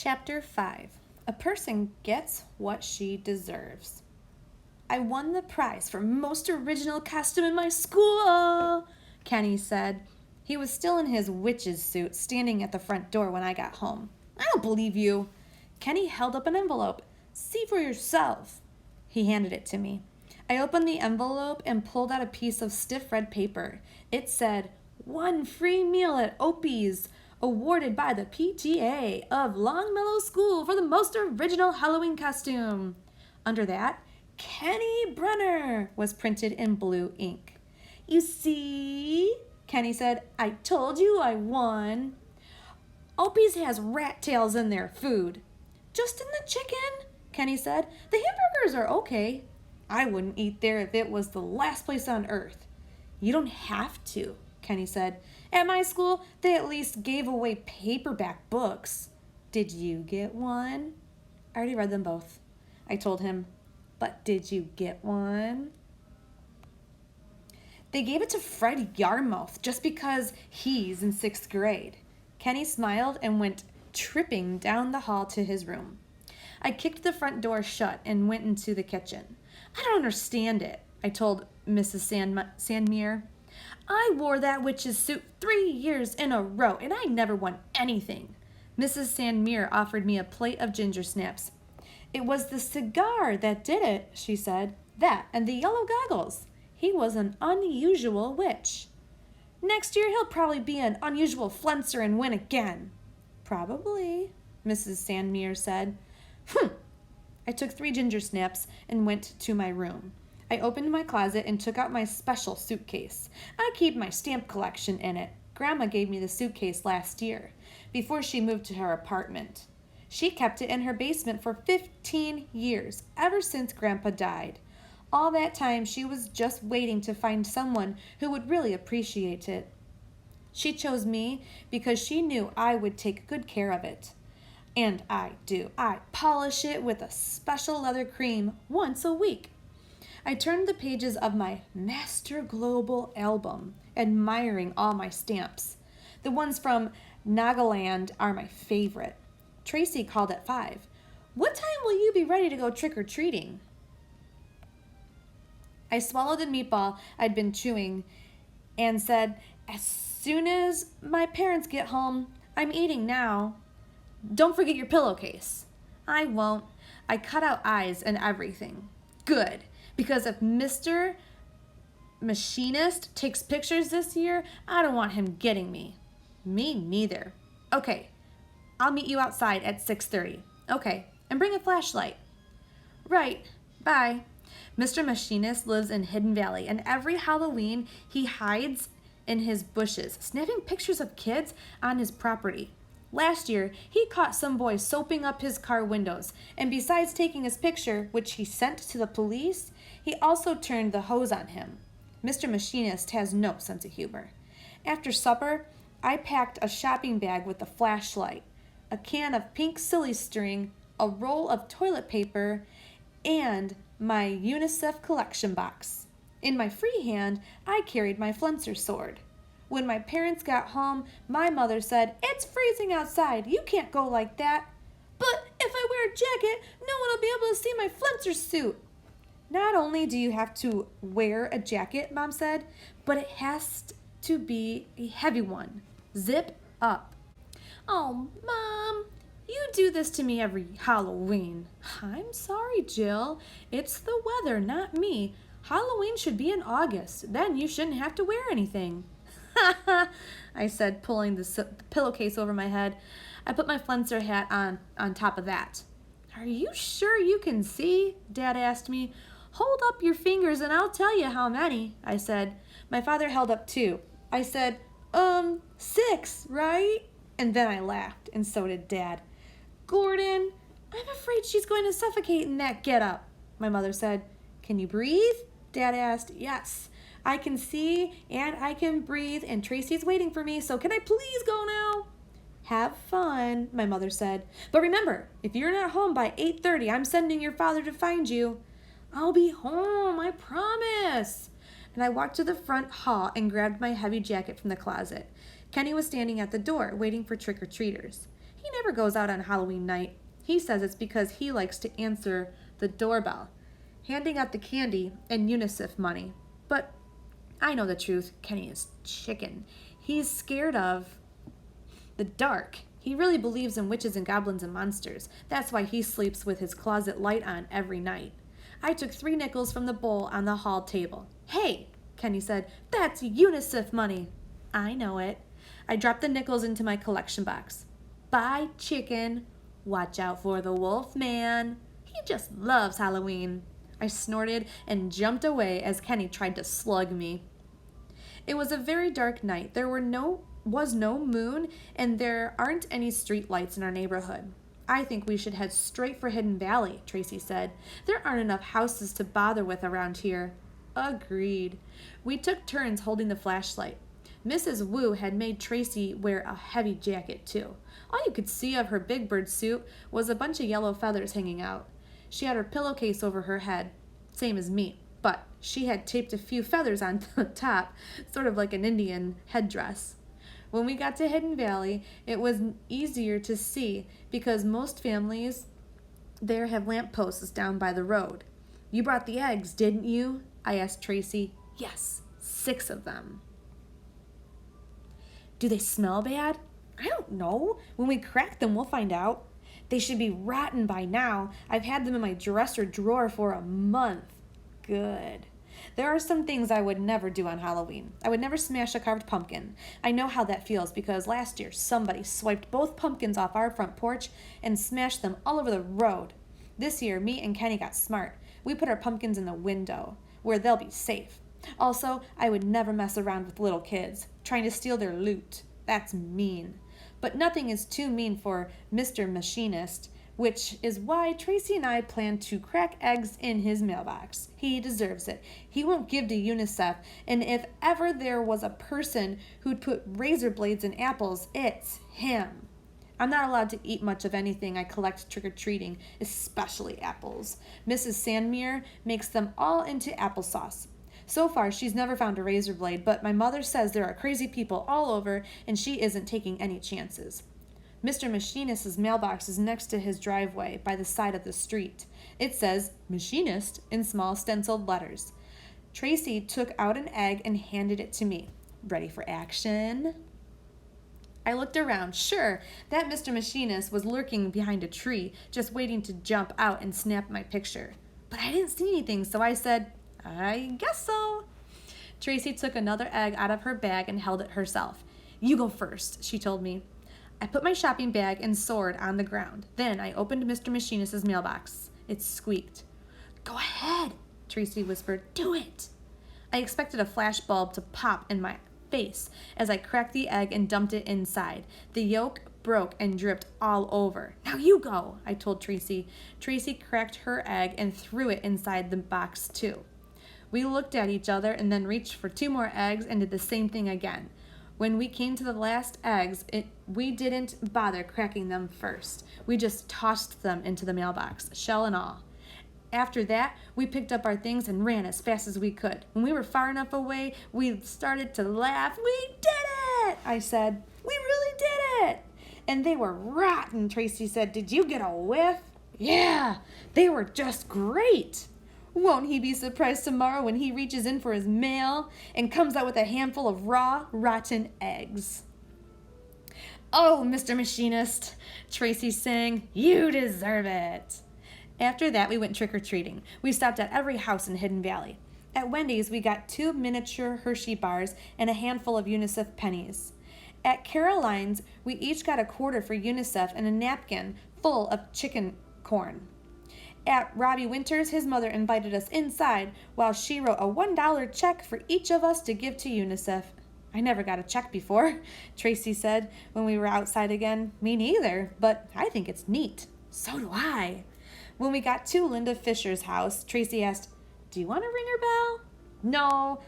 Chapter 5. A person gets what she deserves. I won the prize for most original costume in my school, Kenny said. He was still in his witch's suit, standing at the front door when I got home. I don't believe you. Kenny held up an envelope. See for yourself. He handed it to me. I opened the envelope and pulled out a piece of stiff red paper. It said, 1 free meal at Opie's, awarded by the PTA of Longmeadow School for the most original Halloween costume. Under that, Kenny Brenner was printed in blue ink. You see, Kenny said, I told you I won. Opie's has rat tails in their food. Just in the chicken, Kenny said. The hamburgers are okay. I wouldn't eat there if it was the last place on earth. You don't have to, Kenny said. At my school, they at least gave away paperback books. Did you get one? I already read them both, I told him. But did you get one? They gave it to Fred Yarmouth just because he's in 6th grade. Kenny smiled and went tripping down the hall to his room. I kicked the front door shut and went into the kitchen. I don't understand it, I told Mrs. Sandmere. I wore that witch's suit 3 years in a row, and I never won anything. Mrs. Sandmere offered me a plate of ginger snaps. It was the cigar that did it, she said. That and the yellow goggles. He was an unusual witch. Next year he'll probably be an unusual flencer and win again. Probably, Mrs. Sandmere said. I took 3 ginger snaps and went to my room. I opened my closet and took out my special suitcase. I keep my stamp collection in it. Grandma gave me the suitcase last year, before she moved to her apartment. She kept it in her basement for 15 years, ever since Grandpa died. All that time, she was just waiting to find someone who would really appreciate it. She chose me because she knew I would take good care of it. And I do. I polish it with a special leather cream once a week. I turned the pages of my Master Global album, admiring all my stamps. The ones from Nagaland are my favorite. Tracy called at 5. What time will you be ready to go trick-or-treating? I swallowed the meatball I'd been chewing and said, as soon as my parents get home, I'm eating now. Don't forget your pillowcase. I won't. I cut out eyes and everything. Good, because if Mr. Machinist takes pictures this year, I don't want him getting me. Me neither. Okay, I'll meet you outside at 6:30. Okay, and bring a flashlight. Right, bye. Mr. Machinist lives in Hidden Valley, and every Halloween he hides in his bushes, snapping pictures of kids on his property. Last year, he caught some boy soaping up his car windows, and besides taking his picture, which he sent to the police, he also turned the hose on him. Mr. Machinist has no sense of humor. After supper, I packed a shopping bag with a flashlight, a can of pink silly string, a roll of toilet paper, and my UNICEF collection box. In my free hand, I carried my flencer sword. When my parents got home, my mother said, "It's freezing outside. You can't go like that." "But if I wear a jacket, no one will be able to see my flencer suit." Not only do you have to wear a jacket, Mom said, but it has to be a heavy one. Zip up. "Oh, Mom, you do this to me every Halloween." "I'm sorry, Jill. It's the weather, not me. Halloween should be in August. Then you shouldn't have to wear anything." "Ha ha," I said, pulling the pillowcase over my head. I put my flencer hat on top of that. "Are you sure you can see?" Dad asked me. "Hold up your fingers and I'll tell you how many," I said. My father held up 2. I said, 6, right?" And then I laughed, and so did Dad. "Gordon, I'm afraid she's going to suffocate in that getup," my mother said. "Can you breathe?" Dad asked. "Yes. I can see and I can breathe, and Tracy's waiting for me, so can I please go now?" "Have fun," my mother said. "But remember, if you're not home by 8:30, I'm sending your father to find you." "I'll be home, I promise." And I walked to the front hall and grabbed my heavy jacket from the closet. Kenny was standing at the door, waiting for trick-or-treaters. He never goes out on Halloween night. He says it's because he likes to answer the doorbell, handing out the candy and UNICEF money. But I know the truth. Kenny is chicken. He's scared of the dark. He really believes in witches and goblins and monsters. That's why he sleeps with his closet light on every night. I took 3 nickels from the bowl on the hall table. Hey, Kenny said, that's UNICEF money. I know it. I dropped the nickels into my collection box. Bye, chicken. Watch out for the wolf man. He just loves Halloween. I snorted and jumped away as Kenny tried to slug me. It was a very dark night. There was no moon, and there aren't any street lights in our neighborhood. I think we should head straight for Hidden Valley, Tracy said. There aren't enough houses to bother with around here. Agreed. We took turns holding the flashlight. Mrs. Wu had made Tracy wear a heavy jacket, too. All you could see of her big bird suit was a bunch of yellow feathers hanging out. She had her pillowcase over her head, same as me, but she had taped a few feathers on the top, sort of like an Indian headdress. When we got to Hidden Valley, it was easier to see because most families there have lampposts down by the road. You brought the eggs, didn't you? I asked Tracy. Yes, 6 of them. Do they smell bad? I don't know. When we crack them, we'll find out. They should be rotten by now. I've had them in my dresser drawer for a month. Good. There are some things I would never do on Halloween. I would never smash a carved pumpkin. I know how that feels because last year somebody swiped both pumpkins off our front porch and smashed them all over the road. This year, me and Kenny got smart. We put our pumpkins in the window where they'll be safe. Also, I would never mess around with little kids, trying to steal their loot. That's mean. But nothing is too mean for Mr. Machinist, which is why Tracy and I plan to crack eggs in his mailbox. He deserves it. He won't give to UNICEF, and if ever there was a person who'd put razor blades in apples, it's him. I'm not allowed to eat much of anything I collect trick-or-treating, especially apples. Mrs. Sandmere makes them all into applesauce. So far, she's never found a razor blade, but my mother says there are crazy people all over, and she isn't taking any chances. Mr. Machinist's mailbox is next to his driveway by the side of the street. It says, Machinist, in small stenciled letters. Tracy took out an egg and handed it to me. Ready for action? I looked around. Sure, that Mr. Machinist was lurking behind a tree, just waiting to jump out and snap my picture. But I didn't see anything, so I said, I guess so. Tracy took another egg out of her bag and held it herself. You go first, she told me. I put my shopping bag and sword on the ground. Then I opened Mr. Machinist's mailbox. It squeaked. Go ahead, Tracy whispered. Do it. I expected a flash bulb to pop in my face as I cracked the egg and dumped it inside. The yolk broke and dripped all over. Now you go, I told Tracy. Tracy cracked her egg and threw it inside the box too. We looked at each other and then reached for 2 more eggs and did the same thing again. When we came to the last eggs, we didn't bother cracking them first. We just tossed them into the mailbox, shell and all. After that, we picked up our things and ran as fast as we could. When we were far enough away, we started to laugh. We did it, I said. We really did it. And they were rotten, Tracy said. Did you get a whiff? Yeah, they were just great. Won't he be surprised tomorrow when he reaches in for his mail and comes out with a handful of raw, rotten eggs? Oh, Mr. Machinist, Tracy sang, you deserve it. After that, we went trick-or-treating. We stopped at every house in Hidden Valley. At Wendy's, we got 2 miniature Hershey bars and a handful of UNICEF pennies. At Caroline's, we each got a quarter for UNICEF and a napkin full of chicken corn. At Robbie Winters, his mother invited us inside while she wrote a $1 check for each of us to give to UNICEF. I never got a check before, Tracy said when we were outside again. Me neither, but I think it's neat. So do I. When we got to Linda Fisher's house, Tracy asked, do you want to ring her bell? No,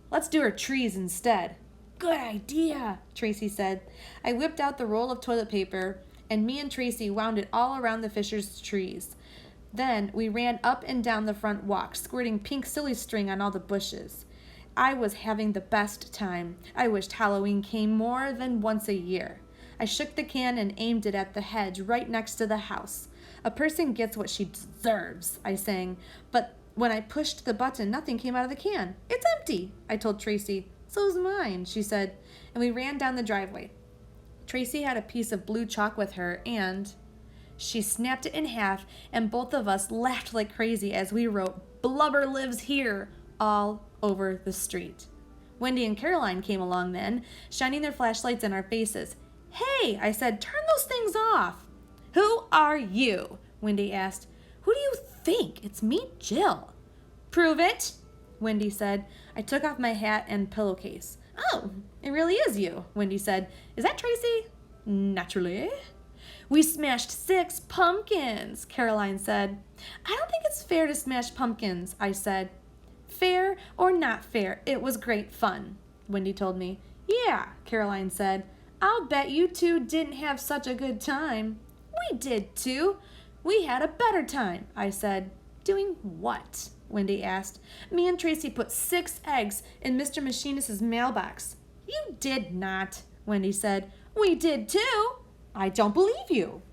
let's do her trees instead. Good idea, Tracy said. I whipped out the roll of toilet paper, and me and Tracy wound it all around the Fisher's trees. Then we ran up and down the front walk, squirting pink silly string on all the bushes. I was having the best time. I wished Halloween came more than once a year. I shook the can and aimed it at the hedge right next to the house. A person gets what she deserves, I sang, but when I pushed the button, nothing came out of the can. It's empty, I told Tracy. So's mine, she said, and we ran down the driveway. Tracy had a piece of blue chalk with her, and she snapped it in half, and both of us laughed like crazy as we wrote, "Blubber lives here," all over the street. Wendy and Caroline came along then, shining their flashlights in our faces. "Hey," I said, "turn those things off." "Who are you?" Wendy asked. "Who do you think? It's me, Jill." "Prove it," Wendy said. I took off my hat and pillowcase. "Oh, it really is you," Wendy said. "Is that Tracy?" "Naturally." "We smashed 6 pumpkins," Caroline said. "I don't think it's fair to smash pumpkins," I said. "Fair or not fair, it was great fun," Wendy told me. "Yeah," Caroline said. "I'll bet you two didn't have such a good time." "We did too. We had a better time," I said. "Doing what?" Wendy asked. "Me and Tracy put 6 eggs in Mr. Machinist's mailbox." "You did not," Wendy said. "We did too." "I don't believe you."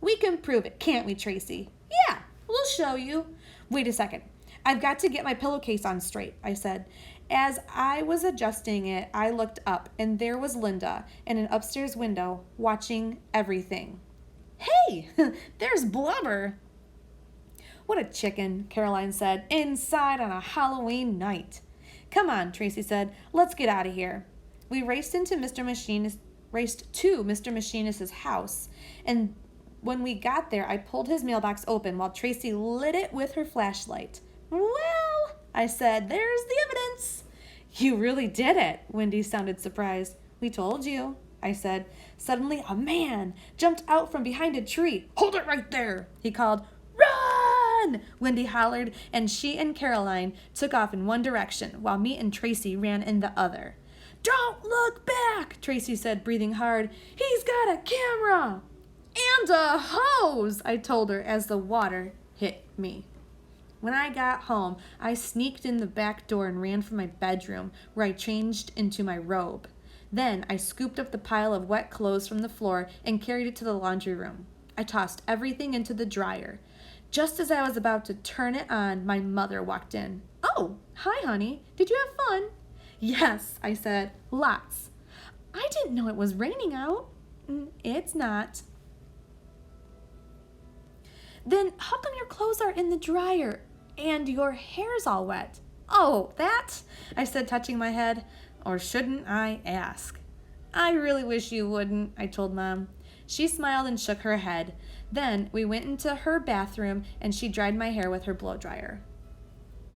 "We can prove it, can't we, Tracy?" "Yeah, we'll show you." "Wait a second. I've got to get my pillowcase on straight," I said. As I was adjusting it, I looked up, and there was Linda in an upstairs window watching everything. "Hey, there's Blubber." "What a chicken," Caroline said, "inside on a Halloween night." "Come on," Tracy said. "Let's get out of here." We raced to Mr. Machinist's house, and when we got there, I pulled his mailbox open while Tracy lit it with her flashlight. "Well," I said, "there's the evidence." "You really did it," Wendy sounded surprised. "We told you," I said. Suddenly, a man jumped out from behind a tree. "Hold it right there," he called. "Run!" Wendy hollered, and she and Caroline took off in one direction, while me and Tracy ran in the other. "Don't look back," Tracy said, breathing hard. "He's got a camera." "And a hose," I told her as the water hit me. When I got home, I sneaked in the back door and ran for my bedroom, where I changed into my robe. Then I scooped up the pile of wet clothes from the floor and carried it to the laundry room. I tossed everything into the dryer. Just as I was about to turn it on, my mother walked in. "Oh, hi, honey. Did you have fun?" "Yes," I said. "Lots." "I didn't know it was raining out." "It's not." "Then how come your clothes are in the dryer and your hair's all wet?" "Oh, that?" I said, touching my head. Or shouldn't I ask? "I really wish you wouldn't," I told Mom. She smiled and shook her head. Then we went into her bathroom and she dried my hair with her blow dryer.